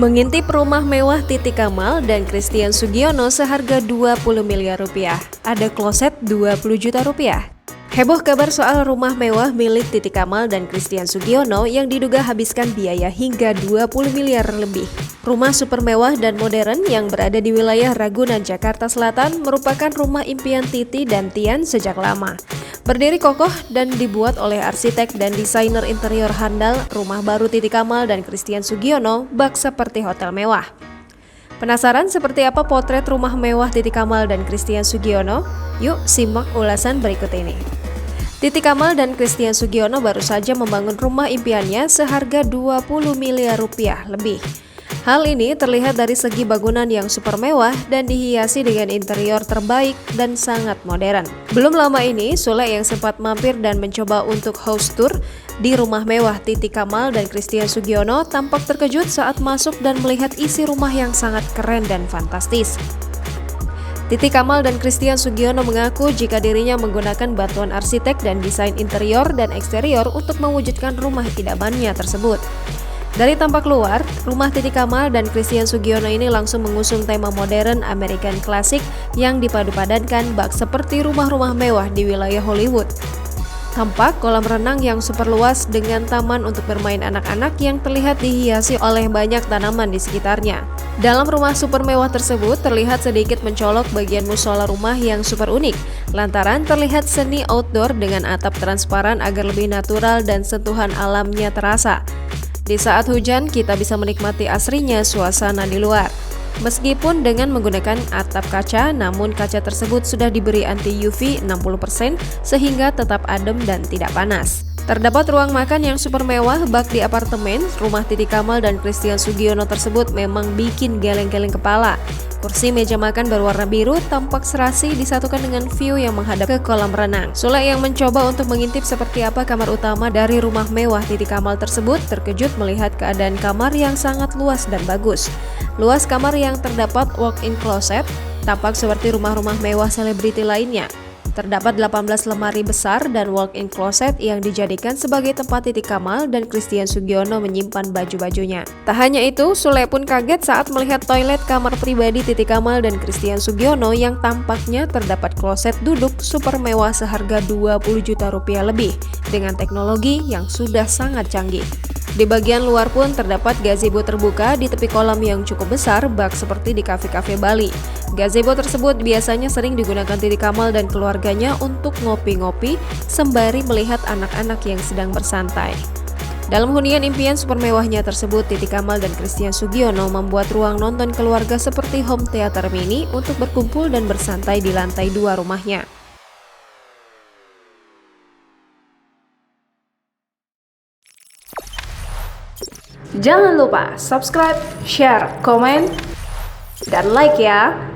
Mengintip rumah mewah Titi Kamal dan Christian Sugiono seharga 20 miliar rupiah. Ada kloset 20 juta rupiah. Heboh kabar soal rumah mewah milik Titi Kamal dan Christian Sugiono yang diduga habiskan biaya hingga 20 miliar lebih. Rumah super mewah dan modern yang berada di wilayah Ragunan, Jakarta Selatan merupakan rumah impian Titi dan Tian sejak lama. Berdiri kokoh dan dibuat oleh arsitek dan desainer interior handal, rumah baru Titi Kamal dan Christian Sugiono bak seperti hotel mewah. Penasaran seperti apa potret rumah mewah Titi Kamal dan Christian Sugiono? Yuk simak ulasan berikut ini. Titi Kamal dan Christian Sugiono baru saja membangun rumah impiannya seharga 20 miliar rupiah lebih. Hal ini terlihat dari segi bangunan yang super mewah dan dihiasi dengan interior terbaik dan sangat modern. Belum lama ini, Sule yang sempat mampir dan mencoba untuk host tour di rumah mewah Titi Kamal dan Christian Sugiono tampak terkejut saat masuk dan melihat isi rumah yang sangat keren dan fantastis. Titi Kamal dan Christian Sugiono mengaku jika dirinya menggunakan bantuan arsitek dan desain interior dan eksterior untuk mewujudkan rumah idamannya tersebut. Dari tampak luar, rumah Titi Kamal dan Christian Sugiono ini langsung mengusung tema modern American Classic yang dipadu-padankan bak seperti rumah-rumah mewah di wilayah Hollywood. Tampak kolam renang yang super luas dengan taman untuk bermain anak-anak yang terlihat dihiasi oleh banyak tanaman di sekitarnya. Dalam rumah super mewah tersebut terlihat sedikit mencolok bagian musola rumah yang super unik, lantaran terlihat seni outdoor dengan atap transparan agar lebih natural dan sentuhan alamnya terasa. Di saat hujan, kita bisa menikmati asrinya suasana di luar. Meskipun dengan menggunakan atap kaca, namun kaca tersebut sudah diberi anti UV 60% sehingga tetap adem dan tidak panas. Terdapat ruang makan yang super mewah bak di apartemen. Rumah Titi Kamal dan Christian Sugiono tersebut memang bikin geleng-geleng kepala. Kursi meja makan berwarna biru tampak serasi disatukan dengan view yang menghadap ke kolam renang. Sule yang mencoba untuk mengintip seperti apa kamar utama dari rumah mewah Titi Kamal tersebut terkejut melihat keadaan kamar yang sangat luas dan bagus. Luas kamar yang terdapat walk-in closet tampak seperti rumah-rumah mewah selebriti lainnya. Terdapat 18 lemari besar dan walk-in closet yang dijadikan sebagai tempat Titi Kamal dan Christian Sugiono menyimpan baju-bajunya. Tak hanya itu, Sule pun kaget saat melihat toilet kamar pribadi Titi Kamal dan Christian Sugiono yang tampaknya terdapat kloset duduk super mewah seharga 20 juta rupiah lebih dengan teknologi yang sudah sangat canggih. Di bagian luar pun terdapat gazebo terbuka di tepi kolam yang cukup besar bak seperti di kafe-kafe Bali. Gazebo tersebut biasanya sering digunakan Titi Kamal dan keluarganya untuk ngopi-ngopi sembari melihat anak-anak yang sedang bersantai. Dalam hunian impian super mewahnya tersebut, Titi Kamal dan Christian Sugiono membuat ruang nonton keluarga seperti home theater mini untuk berkumpul dan bersantai di lantai 2 rumahnya. Jangan lupa subscribe, share, komen, dan like ya!